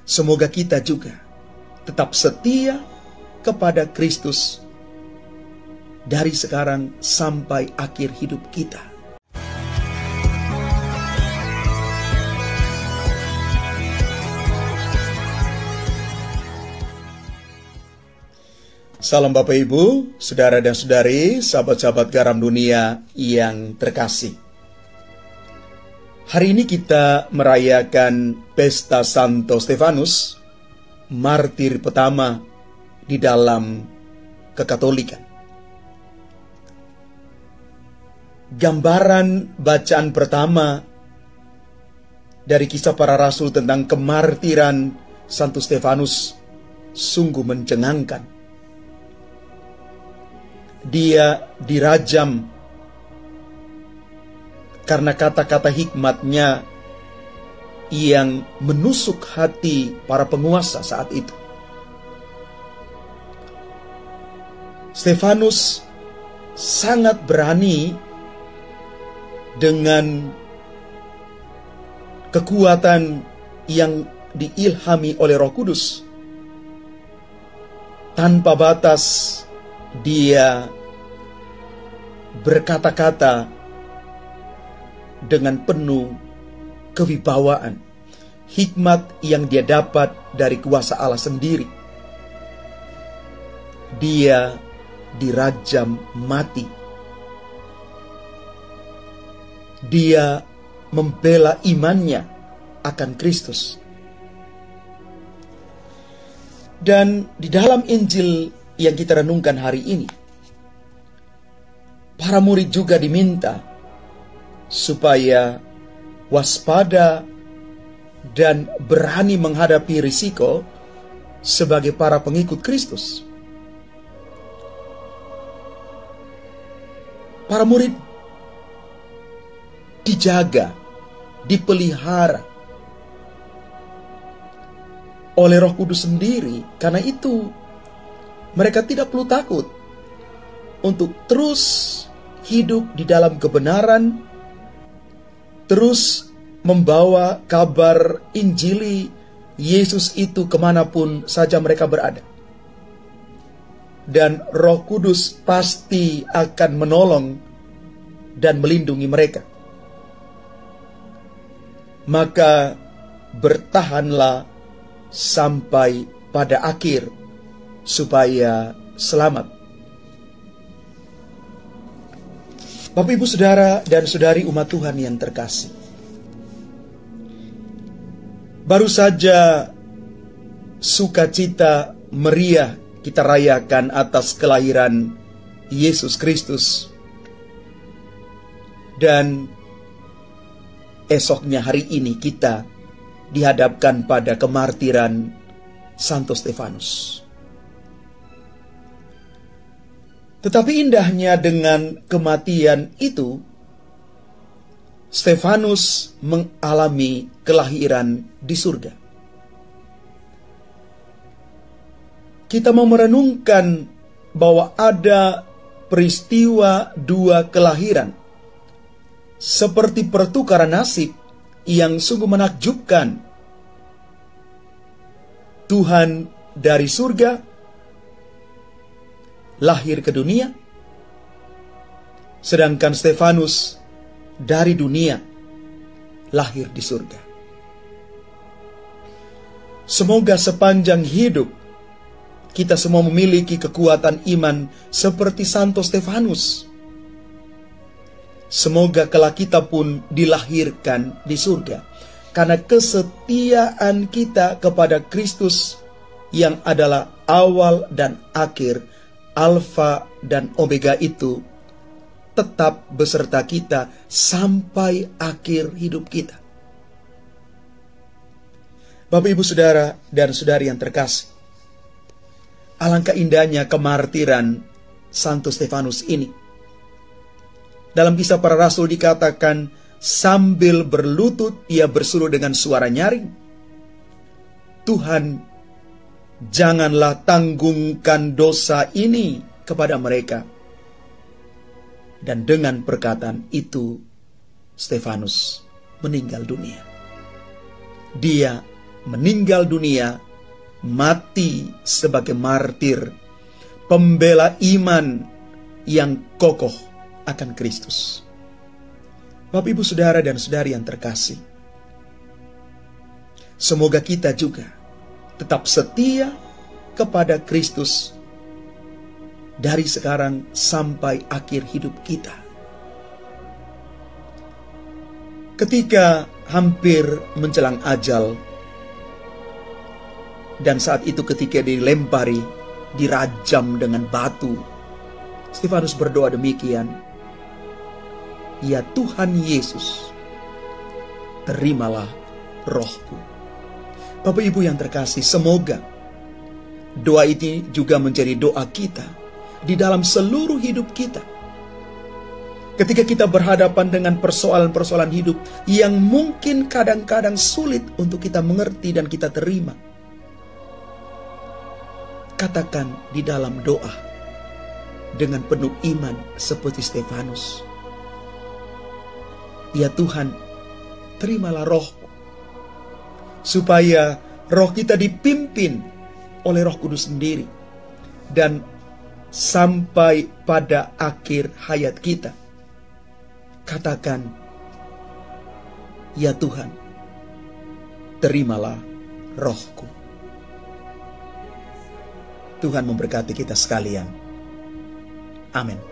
semoga kita juga tetap setia kepada Kristus dari sekarang sampai akhir hidup kita. Salam Bapak Ibu, saudara dan saudari, sahabat-sahabat garam dunia yang terkasih. Hari ini kita merayakan Pesta Santo Stefanus, martir pertama di dalam kekatolikan. Gambaran bacaan pertama dari Kisah Para Rasul tentang kemartiran Santo Stefanus sungguh mencengangkan. Dia dirajam karena kata-kata hikmatnya yang menusuk hati para penguasa saat itu. Stefanus sangat berani dengan kekuatan yang diilhami oleh Roh Kudus. Tanpa batas dia berkata-kata dengan penuh kewibawaan, hikmat yang dia dapat dari kuasa Allah sendiri. Dia dirajam mati. Dia membela imannya akan Kristus. Dan di dalam Injil yang kita renungkan hari ini, para murid juga diminta supaya waspada dan berani menghadapi risiko sebagai para pengikut Kristus. Para murid dijaga, dipelihara oleh Roh Kudus sendiri. Karena itu mereka tidak perlu takut untuk terus hidup di dalam kebenaran, terus membawa kabar Injili Yesus itu kemanapun saja mereka berada. Dan Roh Kudus pasti akan menolong dan melindungi mereka. Maka bertahanlah sampai pada akhir supaya selamat. Bapak, Ibu, Saudara dan Saudari umat Tuhan yang terkasih, baru saja sukacita meriah kita rayakan atas kelahiran Yesus Kristus. Dan esoknya hari ini kita dihadapkan pada kemartiran Santo Stefanus. Tetapi indahnya dengan kematian itu, Stefanus mengalami kelahiran di surga. Kita mau merenungkan bahwa ada peristiwa dua kelahiran, seperti pertukaran nasib yang sungguh menakjubkan. Tuhan dari surga lahir ke dunia, sedangkan Stefanus dari dunia lahir di surga. Semoga sepanjang hidup kita semua memiliki kekuatan iman seperti Santo Stefanus. Semoga kelak kita pun dilahirkan di surga, karena kesetiaan kita kepada Kristus yang adalah awal dan akhir, Alfa dan Omega itu tetap beserta kita sampai akhir hidup kita. Bapak, Ibu, Saudara dan Saudari yang terkasih, alangkah indahnya kemartiran Santo Stefanus ini. Dalam Kisah Para Rasul dikatakan, sambil berlutut ia berseru dengan suara nyaring, "Tuhan, janganlah tanggungkan dosa ini kepada mereka." Dan dengan perkataan itu, Stefanus meninggal dunia. Dia meninggal dunia, mati sebagai martir, pembela iman yang kokoh akan Kristus. Bapak, Ibu, Saudara, dan Saudari yang terkasih, semoga kita juga tetap setia kepada Kristus dari sekarang sampai akhir hidup kita. Ketika hampir menjelang ajal, dan saat itu ketika dilempari, dirajam dengan batu, Stefanus berdoa demikian, "Ya Tuhan Yesus, terimalah rohku." Bapak Ibu yang terkasih, semoga doa ini juga menjadi doa kita di dalam seluruh hidup kita. Ketika kita berhadapan dengan persoalan-persoalan hidup yang mungkin kadang-kadang sulit untuk kita mengerti dan kita terima, katakan di dalam doa dengan penuh iman seperti Stefanus, "Ya Tuhan, terimalah rohku," supaya roh kita dipimpin oleh Roh Kudus sendiri, dan sampai pada akhir hayat kita, katakan, "Ya Tuhan, terimalah rohku." Tuhan memberkati kita sekalian. Amin.